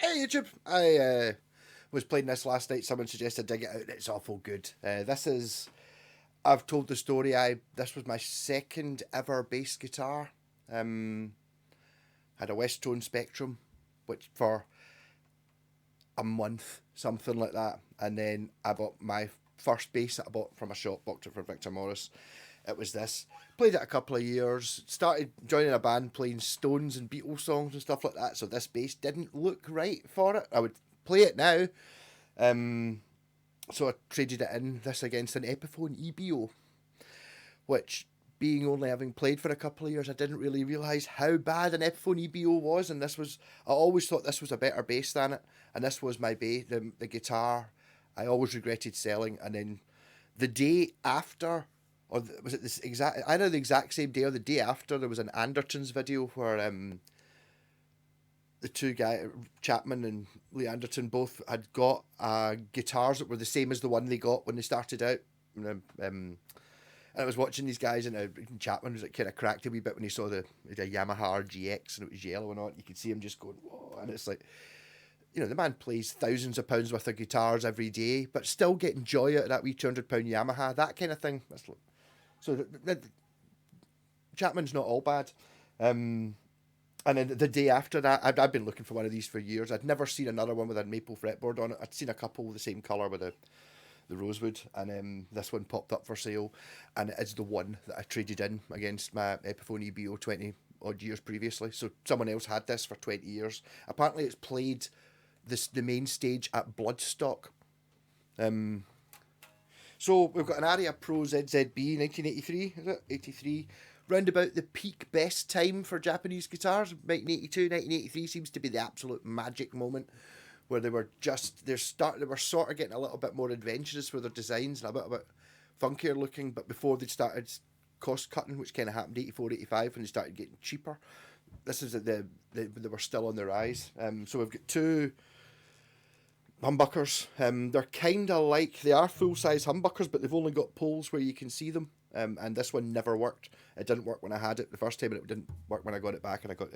Hey YouTube, I was playing this last night. Someone suggested dig it out. It's awful good. This is. I've told the story. This was my second ever bass guitar. Um, had a West Tone Spectrum, which for a month, something like that, and then I bought my first bass that I bought from a shop, bought it from Victor Morris. It was this. Played it a couple of years. Started joining a band playing Stones and Beatles songs and stuff like that. So this bass didn't look right for it. I would play it now. Um, so I traded it in. This against an Epiphone EBO, which being only having played for a couple of years, I didn't really realise how bad an Epiphone EBO was. And this was, I always thought this was a better bass than it. And this was my bass, the guitar I always regretted selling. And then the day after, or was it this exact, either the exact same day or the day after, there was an Andertons video where the two guys, Chapman and Lee Anderton, both had got guitars that were the same as the one they got when they started out. And I was watching these guys, and Chapman was like kind of cracked a wee bit when he saw the Yamaha RGX and it was yellow and all. You could see him just going, whoa, and it's like, you know, the man plays thousands of pounds worth of guitars every day, but still getting joy out of that wee £200 Yamaha, that kind of thing. So Chapman's not all bad. And then the day after that, I've been looking for one of these for years. I'd never seen another one with a maple fretboard on it. I'd seen a couple with the same colour with the rosewood, and this one popped up for sale, and it is the one that I traded in against my Epiphone EBO 20 odd years previously. So someone else had this for 20 years. Apparently it's played the main stage at Bloodstock. So we've got an Aria Pro ZZB 1983, is it? 83. Round about the peak best time for Japanese guitars. 1982, 1983 seems to be the absolute magic moment where they were they were sort of getting a little bit more adventurous with their designs and a bit funkier looking, but before they started cost cutting, which kind of happened 84, 85 when they started getting cheaper. This is they were still on the rise. So we've got two humbuckers. They're kind of like, they are full-size humbuckers, but they've only got poles where you can see them. And this one never worked. It didn't work when I had it the first time, and it didn't work when I got it back, and I got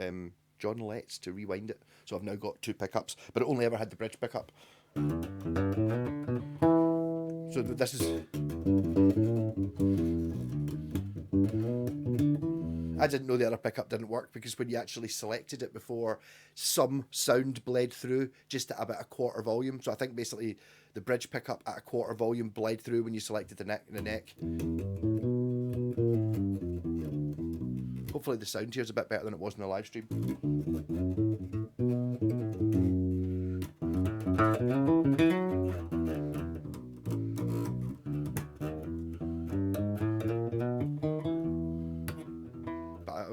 John Letts to rewind it. So I've now got two pickups, but it only ever had the bridge pickup. So this is... I didn't know the other pickup didn't work, because when you actually selected it before, some sound bled through just at about a quarter volume. So I think basically the bridge pickup at a quarter volume bled through when you selected the neck. Hopefully the sound here is a bit better than it was in the live stream.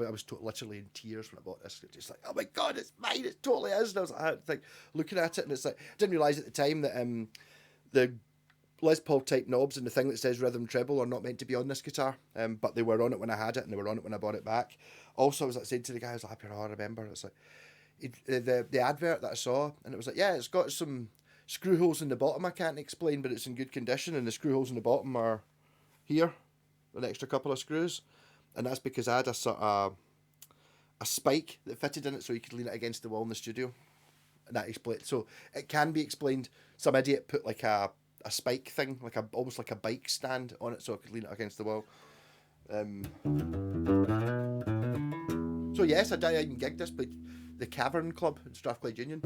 I was literally in tears when I bought this. Just like, oh my god, it's mine! It totally is. And I was like looking at it, and it's like, I didn't realise at the time that the Les Paul type knobs and the thing that says rhythm treble are not meant to be on this guitar, but they were on it when I had it, and they were on it when I bought it back. Also, I was like saying to the guy, I was like, oh, I remember. It's like the advert that I saw, and it was like, yeah, it's got some screw holes in the bottom I can't explain, but it's in good condition, and the screw holes in the bottom are here, an extra couple of screws. And that's because I had a sort of a spike that fitted in it so you could lean it against the wall in the studio. And that explained. So it can be explained. Some idiot put like a spike thing, like almost like a bike stand on it so I could lean it against the wall. So yes, I even gigged this, but the Cavern Club in Strathclyde Union.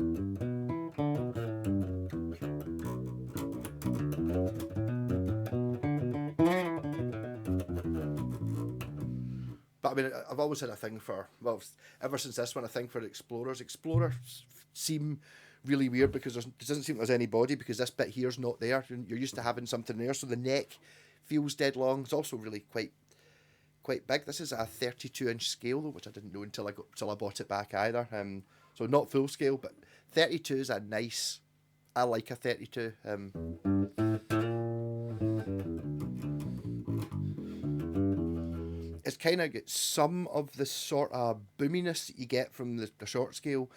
But I mean, I've always had a thing for, well, ever since this one, a thing for Explorers. Explorers seem really weird because it doesn't seem there's any body, because this bit here's not there. You're used to having something there, so the neck feels dead long. It's also really quite big. This is a 32-inch scale, though, which I didn't know until I bought it back either. So not full scale, but 32 is a nice. I like a 32. It's kind of got some of the sort of boominess that you get from the short scale,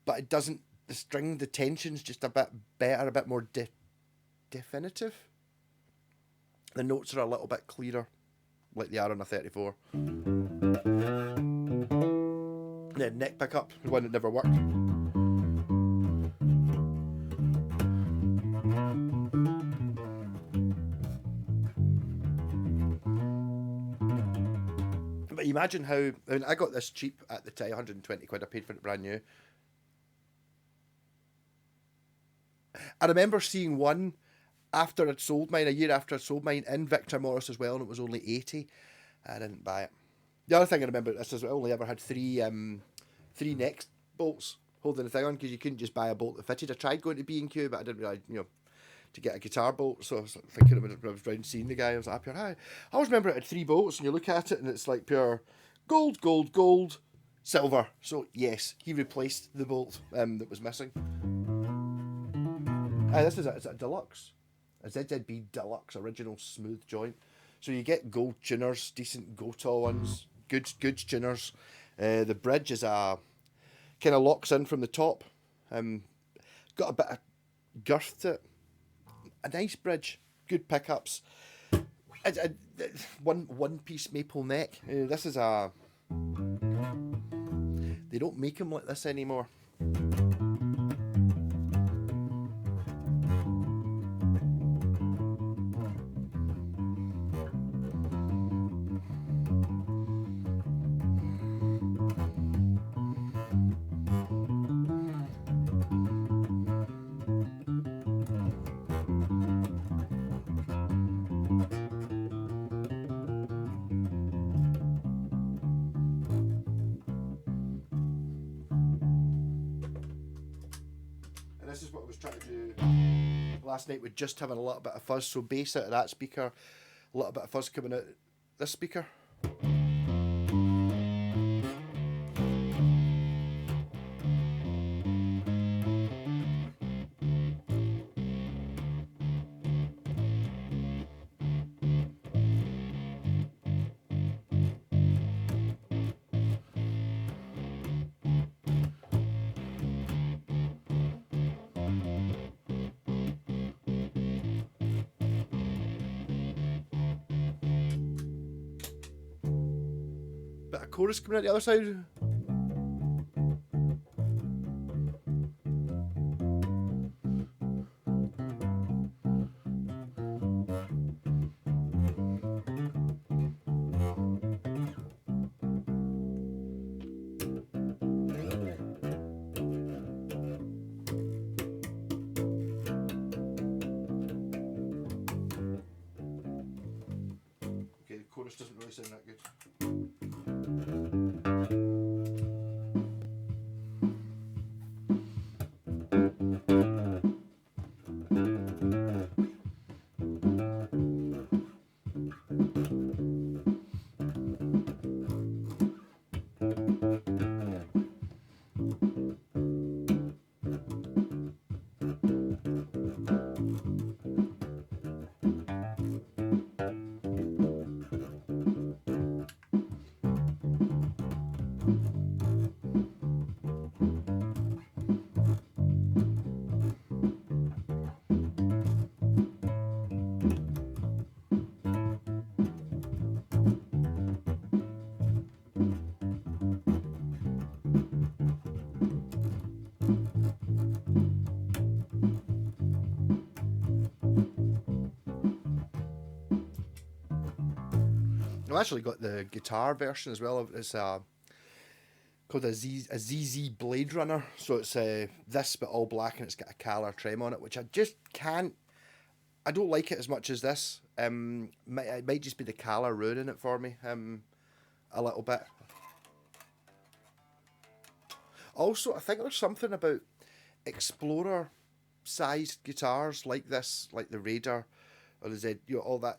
but it doesn't. The tension's just a bit better, a bit more definitive. The notes are a little bit clearer, like they are on a 34. The neck pickup, the one that never worked. you imagine how... I mean, I got this cheap at the time, 120 quid. I paid for it brand new. I remember seeing one after I'd sold mine, a year after I'd sold mine, in Victor Morris as well, and it was only 80. I didn't buy it. The other thing I remember this is I only ever had three neck bolts holding the thing on, because you couldn't just buy a bolt that fitted. I tried going to B&Q, but I didn't really, to get a guitar bolt. So I was thinking when I was round seeing the guy, I was like, hi. I always remember it had 3 bolts, and you look at it and it's like pure gold, gold, gold, silver. So yes, he replaced the bolt that was missing. This is a deluxe, a ZZB deluxe original smooth joint. So you get gold tuners, decent Gotoh ones, good tuners. The bridge is a kind of locks in from the top. Got a bit of girth to it. A nice bridge, good pickups. One piece maple neck. This is a... They don't make them like this anymore. This is what I was trying to do last night with just having a little bit of fuzz. So bass out of that speaker, a little bit of fuzz coming out this speaker. Bit of chorus coming out the other side. Okay, the chorus doesn't really sound that good. I've actually got the guitar version as well. It's called a ZZ Blade Runner. So it's this but all black, and it's got a Calar trem on it, which I just can't... I don't like it as much as this. It might just be the Calar ruining it for me a little bit. Also, I think there's something about Explorer-sized guitars like this, like the Raider or the Z, all that.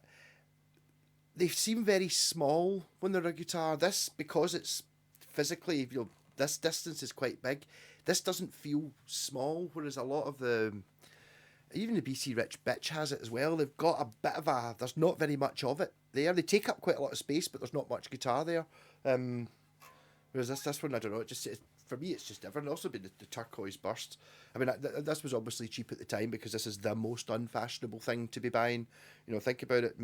They seem very small when they're a guitar. This, because it's physically, this distance is quite big. This doesn't feel small, whereas a lot of even the BC Rich Bitch has it as well. They've got a bit of a... There's not very much of it there. They take up quite a lot of space, but there's not much guitar there. Whereas this one, I don't know. For me, it's just different. Also, been the turquoise burst. I mean, this was obviously cheap at the time because this is the most unfashionable thing to be buying. Think about it.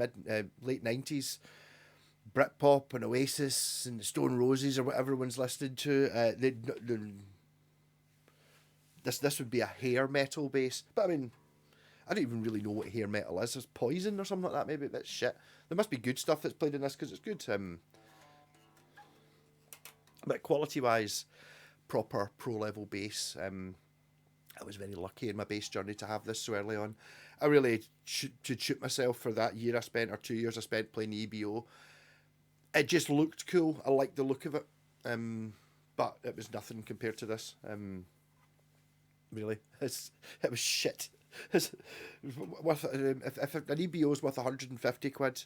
Late 90s, Britpop and Oasis and the Stone Roses or whatever one's listed to. This would be a hair metal bass. But I mean, I don't even really know what hair metal is. It's Poison or something like that. Maybe that's shit. There must be good stuff that's played in this because it's good. But quality-wise, proper pro-level bass. I was very lucky in my bass journey to have this so early on. I really should shoot myself for that year I spent, or 2 years I spent playing EBO. It just looked cool. I liked the look of it. But it was nothing compared to this. Really, it was shit. It's worth, if an EBO is worth 150 quid,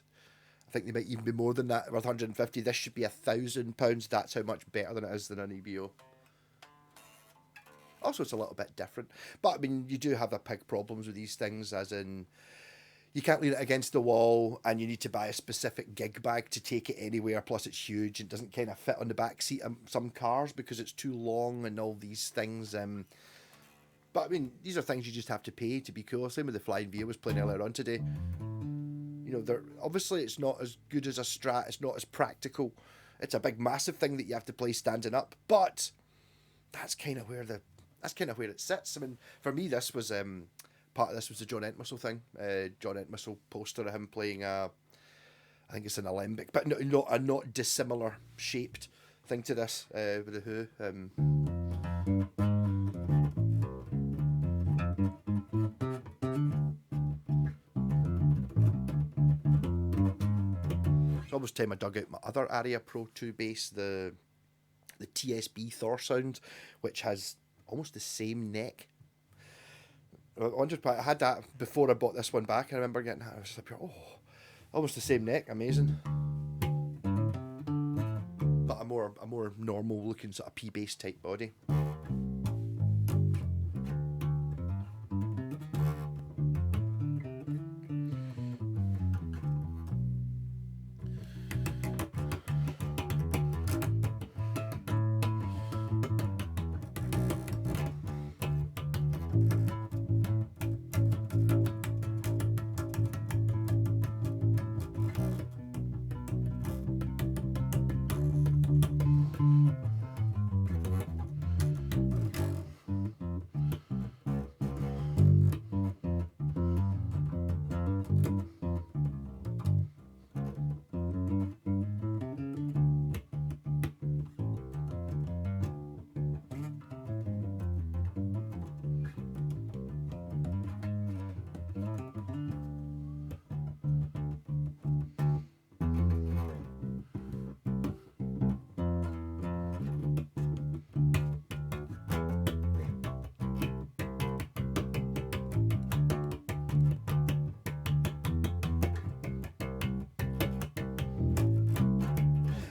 I think they might even be more than that, worth 150. This should be £1,000. That's how much better than it is than an EBO. Also, it's a little bit different. But I mean, you do have a big problems with these things, as in you can't lean it against the wall, and you need to buy a specific gig bag to take it anywhere. Plus, it's huge. It doesn't kind of fit on the back seat of some cars because it's too long and all these things. But I mean, these are things you just have to pay to be cool. Same with the Flying V I was playing earlier on today. You know, they're obviously it's not as good as a Strat. It's not as practical. It's a big, massive thing that you have to play standing up. But that's kind of where it sits. I mean, for me, this was part of this was the John Entwistle thing. John Entwistle poster of him playing I think it's an alembic, but not a not dissimilar shaped thing to this with the Who. It's almost time I dug out my other Aria Pro 2 bass, the TSB Thor sound, which has almost the same neck. I had that before I bought this one back. I remember getting that. I was just like, oh, almost the same neck. Amazing. But a more normal looking sort of P bass type body.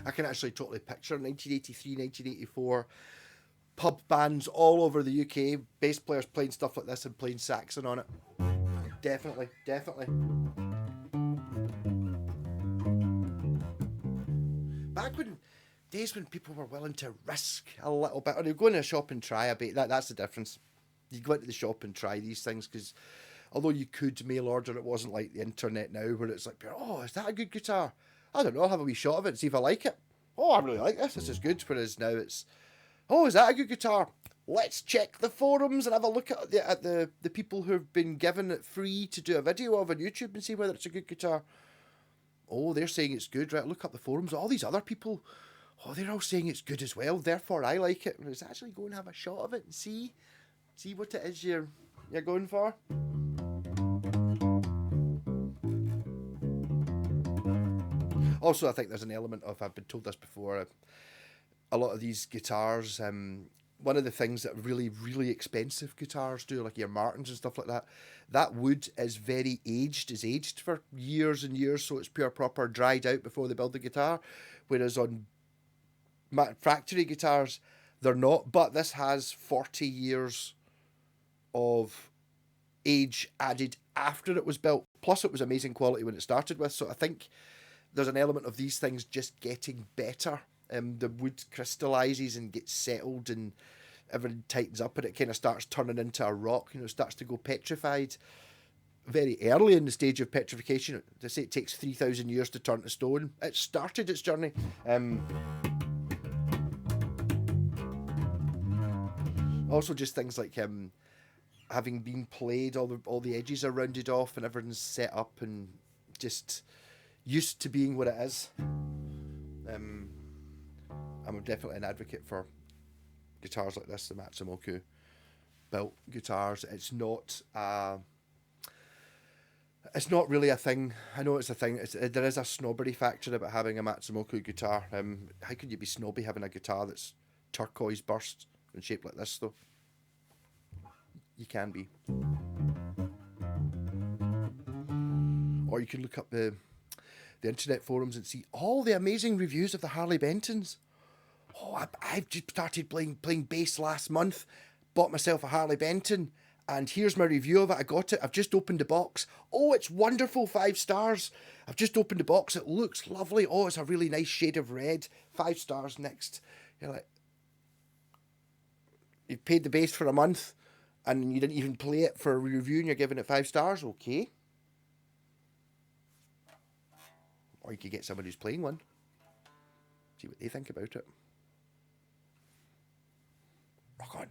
I can actually totally picture 1983, 1984 pub bands all over the UK, bass players playing stuff like this and playing Saxon on it. Definitely, definitely. Back when days when people were willing to risk a little bit, or you go in a shop and try a bit. That's the difference. You go into the shop and try these things because although you could mail order, it wasn't like the internet now where it's like, oh, is that a good guitar? I don't know, I'll have a wee shot of it and see if I like it. Oh, I really like this. This is good. Whereas now it's, oh, is that a good guitar? Let's check the forums and have a look at the people who've been given it free to do a video of on YouTube and see whether it's a good guitar. Oh, they're saying it's good. Right, look up the forums. All these other people, oh, they're all saying it's good as well. Therefore, I like it. Let's actually go and have a shot of it and see what it is you're going for. Also, I think there's an element of, I've been told this before, a lot of these guitars, one of the things that really, really expensive guitars do, like your Martins and stuff like that, that wood is very aged, is aged for years and years, so it's pure proper dried out before they build the guitar, whereas on factory guitars, they're not, but this has 40 years of age added after it was built, plus it was amazing quality when it started with, so I think there's an element of these things just getting better. The wood crystallizes and gets settled and everything tightens up and it kind of starts turning into a rock, starts to go petrified very early in the stage of petrification. They say it takes 3,000 years to turn to stone. It started its journey. Also just things like having been played, all the edges are rounded off and everything's set up and just used to being what it is. I'm definitely an advocate for guitars like this, the Matsumoku built guitars. It's not really a thing. I know it's a thing. There is a snobbery factor about having a Matsumoku guitar. How could you be snobby having a guitar that's turquoise burst and shaped like this, though? You can be. Or you can look up the internet forums and see all the amazing reviews of the Harley Bentons. Oh, I've just started playing bass last month. Bought myself a Harley Benton, and here's my review of it. I got it. I've just opened the box. Oh, it's wonderful. 5 stars. I've just opened the box. It looks lovely. Oh, it's a really nice shade of red. 5 stars next. You're like, you've paid the bass for a month, and you didn't even play it for a review, and you're giving it 5 stars. Okay. Or you could get somebody who's playing one. See what they think about it. Rock on.